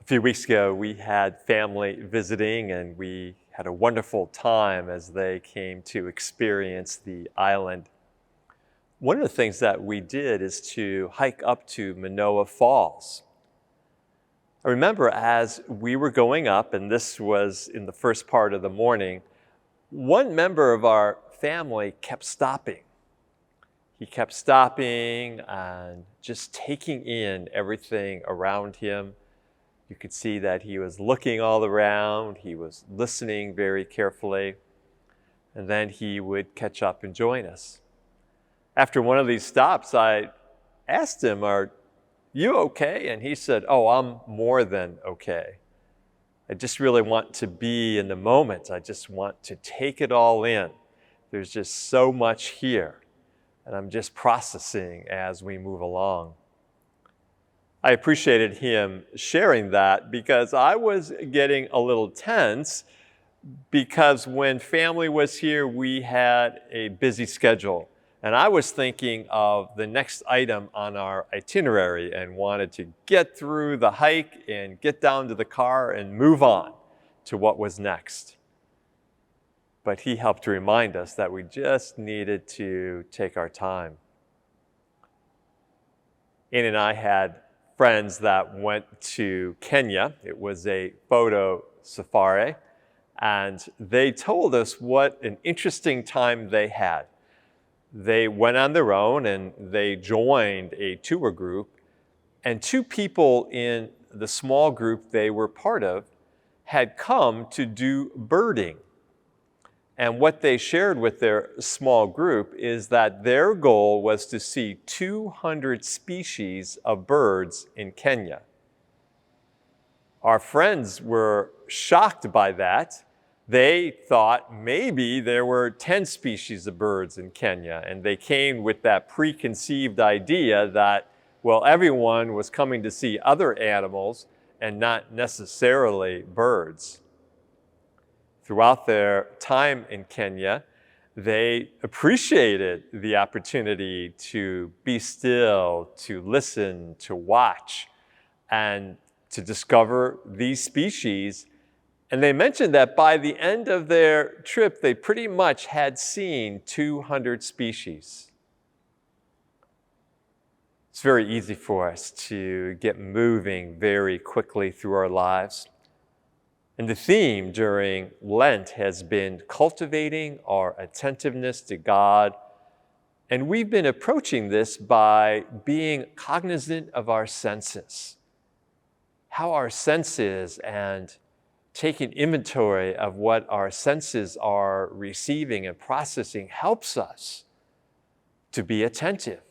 few weeks ago, we had family visiting, and we had a wonderful time as they came to experience the island. One of the things that we did is to hike up to Manoa Falls. I remember as we were going up, and this was in the first part of the morning, one member of our family kept stopping. He kept stopping and just taking in everything around him. You could see that he was looking all around, he was listening very carefully, and then he would catch up and join us. After one of these stops, I asked him, "Are you okay?" And he said, "Oh, I'm more than okay. I just really want to be in the moment. I just want to take it all in. There's just so much here, and I'm just processing as we move along." I appreciated him sharing that because I was getting a little tense because when family was here, we had a busy schedule. And I was thinking of the next item on our itinerary and wanted to get through the hike and get down to the car and move on to what was next. But he helped to remind us that we just needed to take our time. Ann and I had friends that went to Kenya. It was a photo safari, and they told us what an interesting time they had. They went on their own and they joined a tour group, and two people in the small group they were part of had come to do birding. And what they shared with their small group is that their goal was to see 200 species of birds in Kenya. Our friends were shocked by that. They thought maybe there were 10 species of birds in Kenya, and they came with that preconceived idea that, well, everyone was coming to see other animals and not necessarily birds. Throughout their time in Kenya, they appreciated the opportunity to be still, to listen, to watch, and to discover these species. And they mentioned that by the end of their trip, they pretty much had seen 200 species. It's very easy for us to get moving very quickly through our lives. And the theme during Lent has been cultivating our attentiveness to God. And we've been approaching this by being cognizant of our senses, how our senses, and taking inventory of what our senses are receiving and processing helps us to be attentive.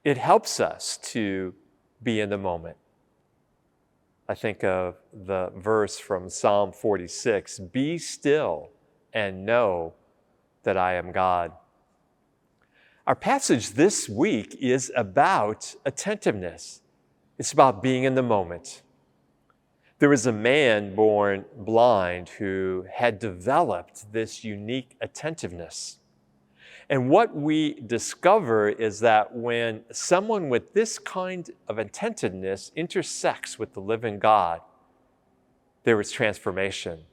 It helps us to be in the moment. I think of the verse from Psalm 46, "Be still and know that I am God." Our passage this week is about attentiveness. It's about being in the moment. There was a man born blind who had developed this unique attentiveness. And what we discover is that when someone with this kind of attentiveness intersects with the living God, there is transformation.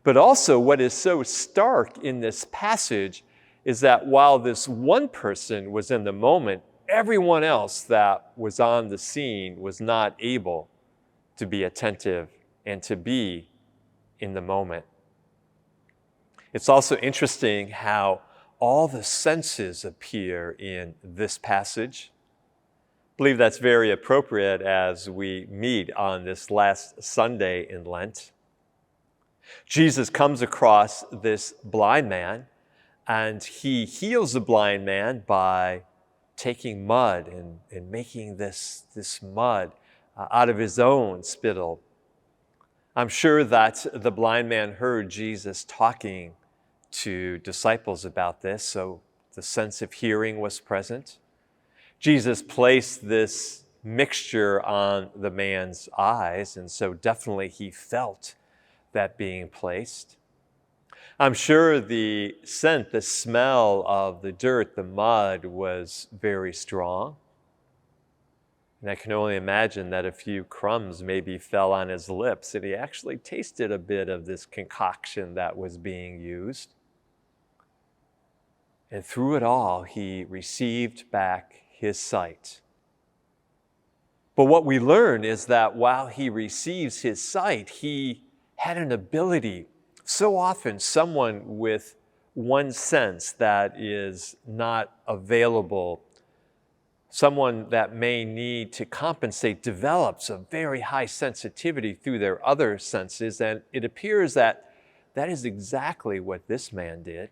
But also what is so stark in this passage is that while this one person was in the moment, everyone else that was on the scene was not able to be attentive and to be in the moment. It's also interesting how all the senses appear in this passage. I believe that's very appropriate as we meet on this last Sunday in Lent. Jesus comes across this blind man, and he heals the blind man by taking mud and making this mud out of his own spittle. I'm sure that the blind man heard Jesus talking to disciples about this, so the sense of hearing was present. Jesus placed this mixture on the man's eyes, and so definitely he felt that being placed. I'm sure the scent, the smell of the dirt, the mud was very strong. And I can only imagine that a few crumbs maybe fell on his lips, and he actually tasted a bit of this concoction that was being used. And through it all, he received back his sight. But what we learn is that while he receives his sight, he had an ability. So often, someone with one sense that is not available, someone that may need to compensate, develops a very high sensitivity through their other senses, and it appears that that is exactly what this man did.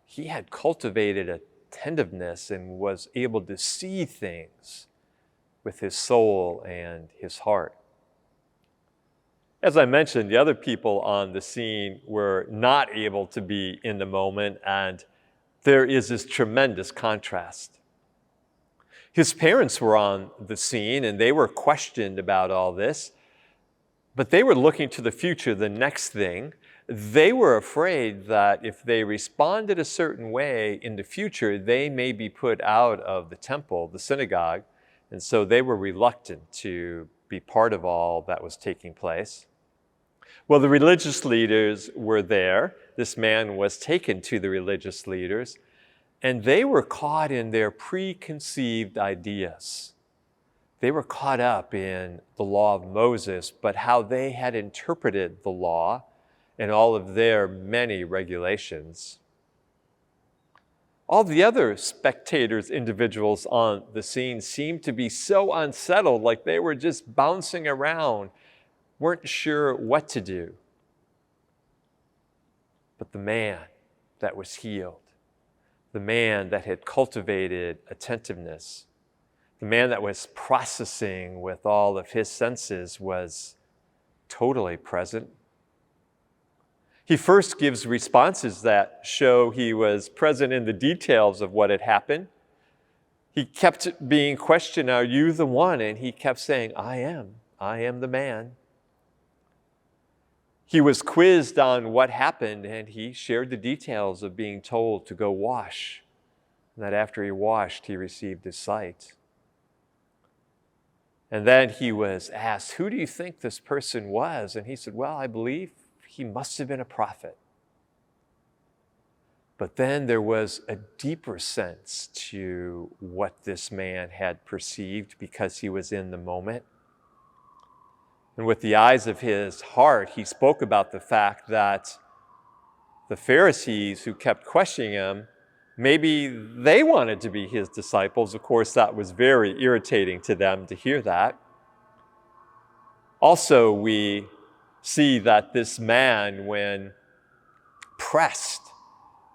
He had cultivated attentiveness and was able to see things with his soul and his heart. As I mentioned, the other people on the scene were not able to be in the moment, and there is this tremendous contrast. His parents were on the scene, and they were questioned about all this, but they were looking to the future, the next thing. They were afraid that if they responded a certain way in the future, they may be put out of the temple, the synagogue, and so they were reluctant to be part of all that was taking place. Well, the religious leaders were there. This man was taken to the religious leaders, and they were caught in their preconceived ideas. They were caught up in the law of Moses, but how they had interpreted the law and all of their many regulations. All the other spectators, individuals on the scene seemed to be so unsettled, like they were just bouncing around, weren't sure what to do. But the man that was healed, the man that had cultivated attentiveness, the man that was processing with all of his senses was totally present. He first gives responses that show he was present in the details of what had happened. He kept being questioned, "Are you the one?" And he kept saying, I am the man. He was quizzed on what happened, and he shared the details of being told to go wash, and that after he washed, he received his sight. And then he was asked, "Who do you think this person was?" And he said, "Well, I believe he must have been a prophet." But then there was a deeper sense to what this man had perceived because he was in the moment. And with the eyes of his heart, he spoke about the fact that the Pharisees who kept questioning him, maybe they wanted to be his disciples. Of course, that was very irritating to them to hear that. Also, we see that this man, when pressed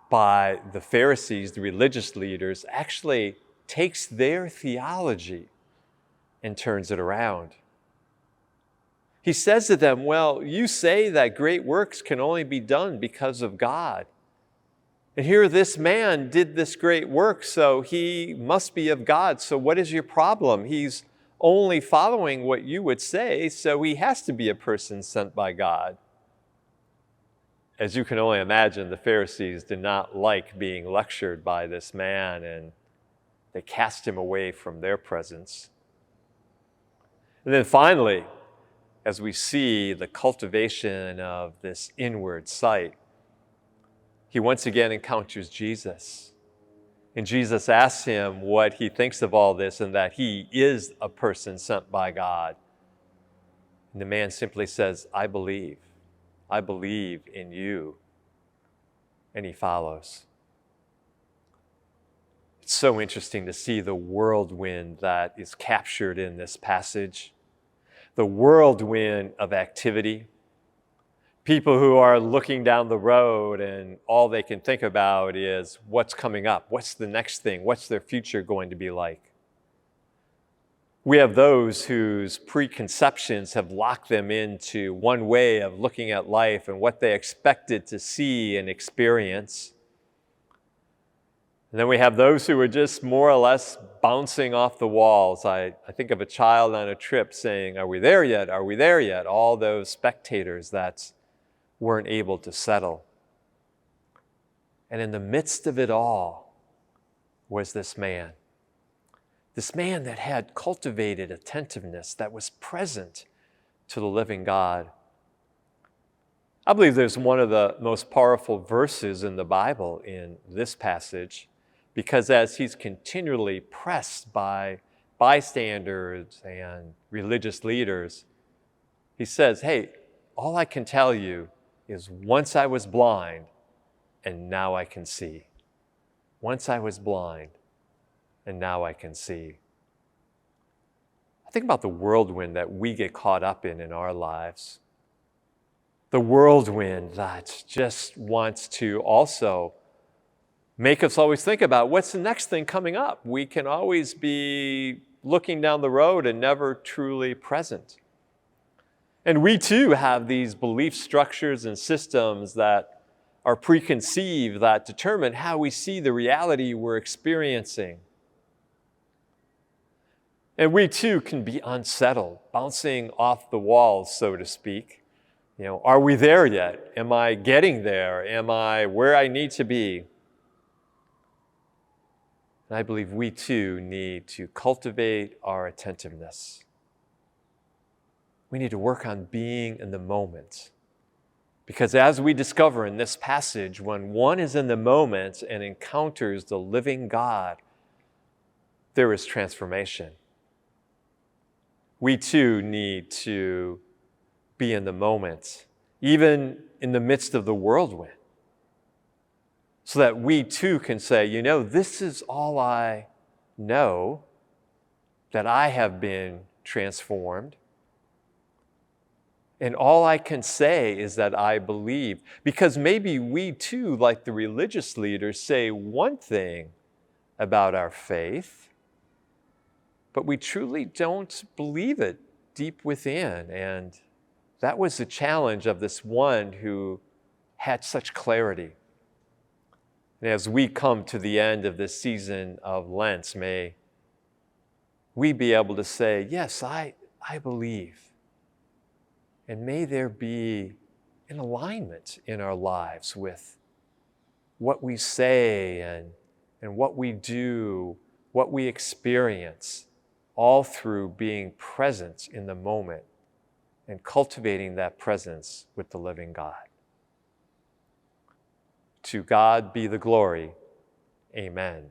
by the Pharisees, the religious leaders, actually takes their theology and turns it around. He says to them, "Well, you say that great works can only be done because of God. And here this man did this great work, so he must be of God. So what is your problem? He's only following what you would say, so he has to be a person sent by God." As you can only imagine, the Pharisees did not like being lectured by this man, and they cast him away from their presence. And then finally, as we see the cultivation of this inward sight, he once again encounters Jesus. And Jesus asks him what he thinks of all this and that he is a person sent by God. And the man simply says, I believe in you." And he follows. It's so interesting to see the whirlwind that is captured in this passage. The whirlwind of activity. People who are looking down the road and all they can think about is what's coming up, what's the next thing, what's their future going to be like. We have those whose preconceptions have locked them into one way of looking at life and what they expected to see and experience. And then we have those who are just more or less bouncing off the walls. I think of a child on a trip saying, "Are we there yet? Are we there yet?" All those spectators that weren't able to settle. And in the midst of it all was this man This man that had cultivated attentiveness, that was present to the living God. I believe there's one of the most powerful verses in the Bible in this passage, because as he's continually pressed by bystanders and religious leaders, he says, hey, all I can tell you is once I was blind and now I can see. Once I was blind and now I can see. I think about the whirlwind that we get caught up in our lives. The whirlwind that just wants to also make us always think about what's the next thing coming up. We can always be looking down the road and never truly present. And we too have these belief structures and systems that are preconceived, that determine how we see the reality we're experiencing. And we too can be unsettled, bouncing off the walls, so to speak. Are we there yet? Am I getting there? Am I where I need to be? And I believe we too need to cultivate our attentiveness. We need to work on being in the moment. Because as we discover in this passage, when one is in the moment and encounters the living God, there is transformation. We too need to be in the moment, even in the midst of the whirlwind, so that we too can say, this is all I know, that I have been transformed. And all I can say is that I believe. Because maybe we too, like the religious leaders, say one thing about our faith, but we truly don't believe it deep within. And that was the challenge of this one who had such clarity. And as we come to the end of this season of Lent, may we be able to say, yes, I believe. And may there be an alignment in our lives with what we say and what we do, what we experience, all through being present in the moment and cultivating that presence with the living God. To God be the glory. Amen.